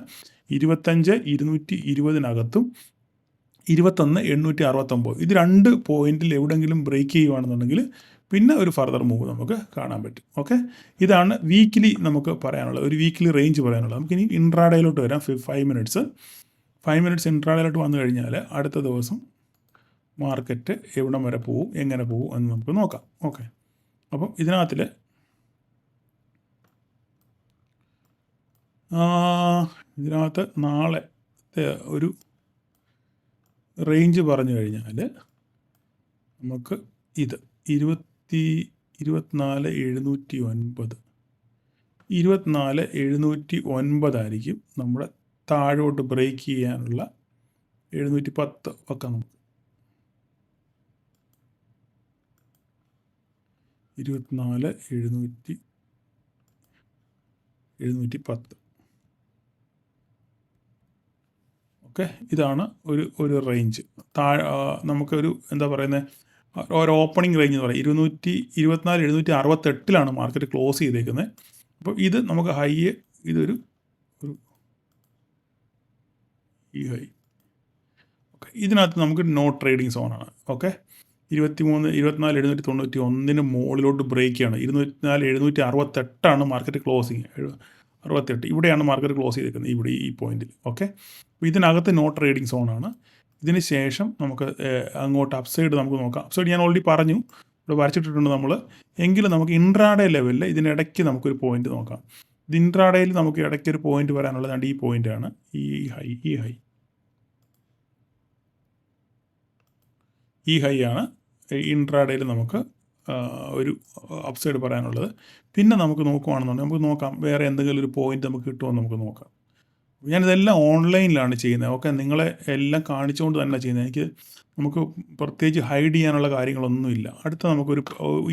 25,220 21,869 ഇത് 2 പോയിന്റിൽ എവിടെയെങ്കിലും ബ്രേക്ക് ചെയ്യുകയാണെന്നുണ്ടെങ്കിൽ പിന്നെ ഒരു ഫർദർ മൂവ് നമുക്ക് കാണാൻ പറ്റും. ഓക്കെ, ഇതാണ് വീക്കിലി നമുക്ക് പറയാനുള്ളത്, ഒരു വീക്കിലി റേഞ്ച് പറയാനുള്ളത്. നമുക്കിനി ഇൻട്രാഡേയിലോട്ട് വരാം. 5 മിനിറ്റ്സ് ഇൻട്രാഡേയിലോട്ട് വന്നു കഴിഞ്ഞാൽ അടുത്ത ദിവസം മാർക്കറ്റ് എവിടം വരെ പോവും, എങ്ങനെ പോവും എന്ന് നമുക്ക് നോക്കാം. ഓക്കെ, അപ്പം ഇതിനകത്തിൽ നാളെ ഒരു റേഞ്ച് പറഞ്ഞു കഴിഞ്ഞാൽ നമുക്ക് ഇത് 24,709 ആയിരിക്കും നമ്മുടെ താഴോട്ട് ബ്രേക്ക് ചെയ്യാനുള്ള 710 ഒക്കെ നമുക്ക് 24,710. ഓക്കെ, ഇതാണ് ഒരു റേഞ്ച്. നമുക്കൊരു എന്താ പറയുന്നത്, ഒരു ഓപ്പണിംഗ് റേഞ്ച് എന്ന് പറയും. 24,768 മാർക്കറ്റ് ക്ലോസ് ചെയ്തേക്കുന്നത്. അപ്പോൾ ഇത് നമുക്ക് ഹൈ, ഇതൊരു ഈ ഹൈ. ഓക്കെ, ഇതിനകത്ത് നമുക്ക് നോ ട്രേഡിംഗ് സോണാണ്. ഓക്കെ, 24,791 മുകളിലോട്ട് ബ്രേക്ക് ചെയ്യണം. 24,768 മാർക്കറ്റ് ക്ലോസിങ്. 68 ഇവിടെയാണ് മാർക്കറ്റ് ക്ലോസ് ചെയ്തേക്കുന്നത്, ഇവിടെ ഈ പോയിന്റിൽ. ഓക്കെ, അപ്പോൾ ഇതിനകത്ത് നോ ട്രേഡിംഗ് സോണാണ്. ഇതിന് ശേഷം നമുക്ക് അങ്ങോട്ട് അപ്സൈഡ് നമുക്ക് നോക്കാം. അപ്സൈഡ് ഞാൻ ഓൾറെഡി പറഞ്ഞു, ഇവിടെ വരച്ചിട്ടിട്ടുണ്ട് നമ്മൾ. എങ്കിലും നമുക്ക് ഇൻട്രാഡേ ലെവലിൽ ഇതിനിടയ്ക്ക് നമുക്കൊരു പോയിന്റ് നോക്കാം. ഇത് ഇൻട്രാഡേയിൽ നമുക്ക് ഇടയ്ക്കൊരു പോയിന്റ് വരാനുള്ളതാണ്. ഈ പോയിന്റാണ് ഈ ഹൈ ആണ് ഇൻട്രാഡേയിൽ നമുക്ക് ഒരു അപ്സൈഡ് പറയാനുള്ളത്. പിന്നെ നമുക്ക് നോക്കുകയാണെന്നുണ്ടെങ്കിൽ നമുക്ക് നോക്കാം വേറെ എന്തെങ്കിലും ഒരു പോയിന്റ് നമുക്ക് കിട്ടുമോ നമുക്ക് നോക്കാം. ഞാനിതെല്ലാം ഓൺലൈനിലാണ് ചെയ്യുന്നത്. ഓക്കെ, നിങ്ങളെ എല്ലാം കാണിച്ചുകൊണ്ട് തന്നെ ചെയ്യുന്നത്. നമുക്ക് പ്രത്യേകിച്ച് ഹൈഡ് ചെയ്യാനുള്ള കാര്യങ്ങളൊന്നുമില്ല. അടുത്ത നമുക്കൊരു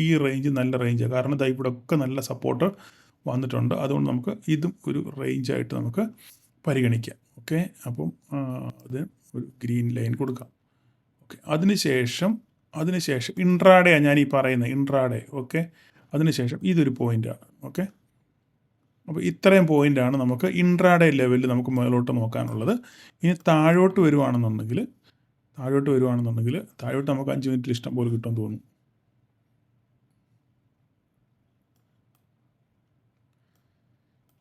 ഈ റേഞ്ച് നല്ല റേഞ്ചാണ്, കാരണം ഇതാ ഇവിടെ ഒക്കെ നല്ല സപ്പോർട്ട് വന്നിട്ടുണ്ട്. അതുകൊണ്ട് നമുക്ക് ഇതും ഒരു റേഞ്ചായിട്ട് നമുക്ക് പരിഗണിക്കാം. ഓക്കെ, അപ്പം അത് ഒരു ഗ്രീൻ ലൈൻ കൊടുക്കാം. ഓക്കെ, അതിനുശേഷം ഇൻട്രാഡേയാണ് ഞാൻ ഈ പറയുന്നത്, ഇൻട്രാഡേ. ഓക്കെ, അതിനുശേഷം ഇതൊരു പോയിൻ്റാണ്. ഓക്കെ, അപ്പോൾ ഇത്രയും പോയിൻ്റാണ് നമുക്ക് ഇൻട്രാഡേ ലെവലിൽ നമുക്ക് മുകളിലോട്ട് നോക്കാനുള്ളത്. ഇനി താഴോട്ട് വരുവാണെന്നുണ്ടെങ്കിൽ താഴോട്ട് നമുക്ക് 5 മിനിറ്റിൽ ഇഷ്ടം പോലെ കിട്ടുമെന്ന് തോന്നുന്നു.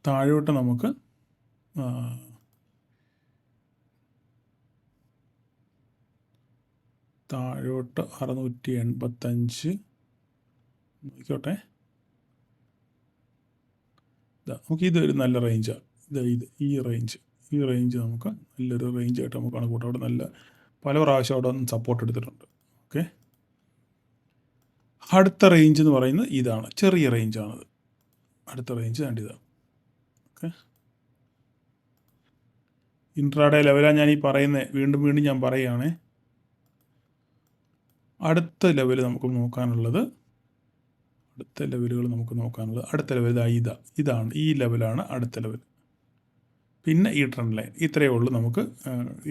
താഴോട്ട് നമുക്ക് 685 നോക്കിക്കോട്ടെ. നമുക്ക് ഇതൊരു നല്ല റേഞ്ചാണ്. ഈ റേഞ്ച് നമുക്ക് നല്ലൊരു റേഞ്ചായിട്ട് നമുക്ക് കണക്കൂട്ടാം. അവിടെ നല്ല പല പ്രാവശ്യം അവിടെ സപ്പോർട്ട് എടുത്തിട്ടുണ്ട്. ഓക്കെ, അടുത്ത റേഞ്ച് എന്ന് പറയുന്നത് ഇതാണ്, ചെറിയ റേഞ്ചാണത്. അടുത്ത റേഞ്ച് ഇതാണ്. ഓക്കെ, ഇൻട്രാഡേ ലെവലാണ് ഞാൻ ഈ പറയുന്നത്. വീണ്ടും ഞാൻ പറയുകയാണേ. അടുത്ത ലെവൽ നമുക്ക് നോക്കാനുള്ളത്, അടുത്ത ലെവൽ ഇതാണ്. ഈ ലെവലാണ് അടുത്ത ലെവൽ. പിന്നെ ഈ ട്രെൻഡ് ലൈൻ. ഇത്രയേ ഉള്ളൂ നമുക്ക്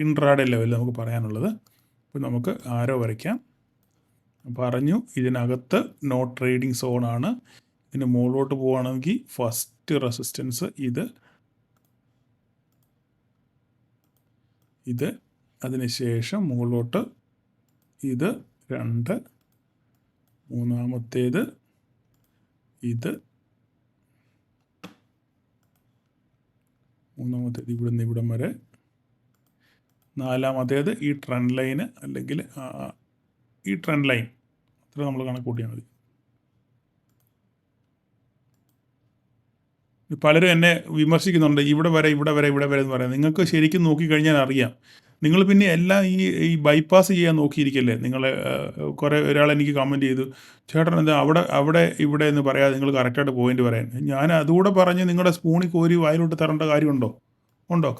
ഇൻട്രാഡേ ലെവലിൽ നമുക്ക് പറയാനുള്ളത്. അപ്പോൾ നമുക്ക് ആരോ വരയ്ക്കാം. പറഞ്ഞു ഇതിനകത്ത് നോ ട്രേഡിംഗ് സോണാണ്. ഇതിന് മുകളിലോട്ട് പോവുകയാണെങ്കിൽ ഫസ്റ്റ് റെസിസ്റ്റൻസ് ഇത് അതിനുശേഷം മുകളിലോട്ട് ഇത് 2, മൂന്നാമത്തേത് ഇവിടെ നിന്ന് ഇവിടം വരെ, നാലാമത്തേത് ഈ ട്രെൻഡ് ലൈന് അല്ലെങ്കിൽ ഈ ട്രെൻഡ് ലൈൻ, അത്ര നമ്മൾ കണക്ക് കൂട്ടിയാൽ മതി. പലരും എന്നെ വിമർശിക്കുന്നുണ്ട്, ഇവിടെ വരെ എന്ന് പറയാം. നിങ്ങൾക്ക് ശരിക്കും നോക്കിക്കഴിഞ്ഞാൽ അറിയാം. നിങ്ങൾ പിന്നെ എല്ലാം ഈ ബൈപ്പാസ് ചെയ്യാൻ നോക്കിയിരിക്കല്ലേ. നിങ്ങളെ ഒരാൾ എനിക്ക് കമൻറ്റ് ചെയ്തു, ചേട്ടൻ എന്താ അവിടെ ഇവിടെ എന്ന് പറയാതെ നിങ്ങൾ കറക്റ്റായിട്ട് പോയിന്റ് പറയാൻ. ഞാൻ അതുകൂടെ പറഞ്ഞ് നിങ്ങളുടെ സ്പൂണിൽ കോരി വായിലോട്ട് തരേണ്ട കാര്യമുണ്ടോ?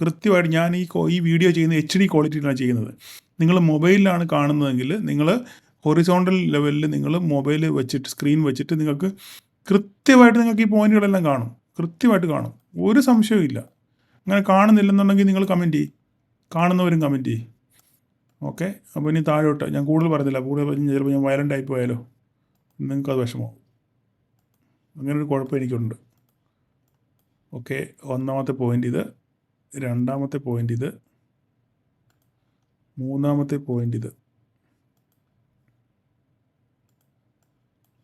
കൃത്യമായിട്ട് ഞാൻ ഈ വീഡിയോ ചെയ്യുന്ന HD ക്വാളിറ്റിയിലാണ് ചെയ്യുന്നത്. നിങ്ങൾ മൊബൈലിലാണ് കാണുന്നതെങ്കിൽ നിങ്ങൾ ഹൊറിസോണ്ടൽ ലെവലിൽ നിങ്ങൾ മൊബൈൽ വെച്ചിട്ട് സ്ക്രീൻ വെച്ചിട്ട് നിങ്ങൾക്ക് കൃത്യമായിട്ട് നിങ്ങൾക്ക് ഈ പോയിന്റുകളെല്ലാം കാണും. കൃത്യമായിട്ട് കാണും, ഒരു സംശയവും ഇല്ല. അങ്ങനെ കാണുന്നില്ലെന്നുണ്ടെങ്കിൽ നിങ്ങൾ കമൻറ്റ് ചെയ്യും, കാണുന്നവരും കമൻറ്റ് ചെയ്യും. ഓക്കെ, അപ്പോൾ ഇനി താഴോട്ട് ഞാൻ കൂടുതൽ പറഞ്ഞില്ല. കൂടുതൽ പറഞ്ഞ് ചിലപ്പോൾ ഞാൻ വയലൻ്റ് ആയി പോയാലോ, നിങ്ങൾക്കത് വിഷമമാവും. അങ്ങനൊരു കുഴപ്പം എനിക്കുണ്ട്. ഓക്കെ, ഒന്നാമത്തെ പോയിൻ്റ് ഇത്, രണ്ടാമത്തെ പോയിൻ്റ് ഇത്, മൂന്നാമത്തെ പോയിൻ്റ് ഇത്,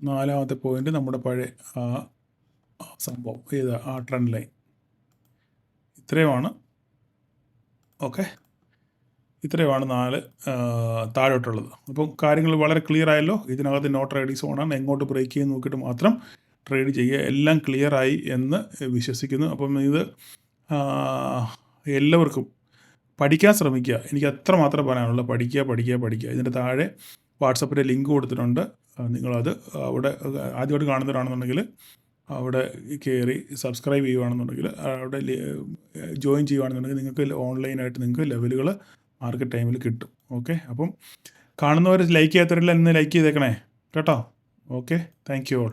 നാലാമത്തെ പോയിൻ്റ് നമ്മുടെ പഴയ സംഭവം ആ ട്രെൻഡ് ലൈൻ. ഇത്രയുമാണ്. ഓക്കെ, ഇത്രയുമാണ് 4 താഴോട്ടുള്ളത്. അപ്പം കാര്യങ്ങൾ വളരെ ക്ലിയർ ആയല്ലോ. ഇതിനകത്ത് നോ ട്രേഡിംഗ് സോണാണ്. എങ്ങോട്ട് ബ്രേക്ക് ചെയ്യാൻ നോക്കിയിട്ട് മാത്രം ട്രേഡ് ചെയ്യുക. എല്ലാം ക്ലിയറായി എന്ന് വിശ്വസിക്കുന്നു. അപ്പം ഇത് എല്ലാവർക്കും പഠിക്കാൻ ശ്രമിക്കുക. എനിക്ക് അത്ര മാത്രമേ പറയാനുള്ളൂ. പഠിക്കുക. ഇതിൻ്റെ താഴെ വാട്സപ്പിൻ്റെ ലിങ്ക് കൊടുത്തിട്ടുണ്ട്. നിങ്ങളത് അവിടെ ആദ്യമായിട്ട് കാണുന്നവരാണെന്നുണ്ടെങ്കിൽ അവിടെ കയറി സബ്സ്ക്രൈബ് ചെയ്യുകയാണെന്നുണ്ടെങ്കിൽ, അവിടെ ജോയിൻ ചെയ്യുകയാണെന്നുണ്ടെങ്കിൽ നിങ്ങൾക്ക് ഓൺലൈനായിട്ട് നിങ്ങൾക്ക് ലെവലുകൾ മാർക്കറ്റ് ടൈമിൽ കിട്ടും. ഓക്കെ, അപ്പം കാണുന്നവർ ലൈക്ക് ചെയ്യാത്തവരെല്ലാം ഇന്ന് ലൈക്ക് ചെയ്തേക്കണേ കേട്ടോ. Okay, thank you all.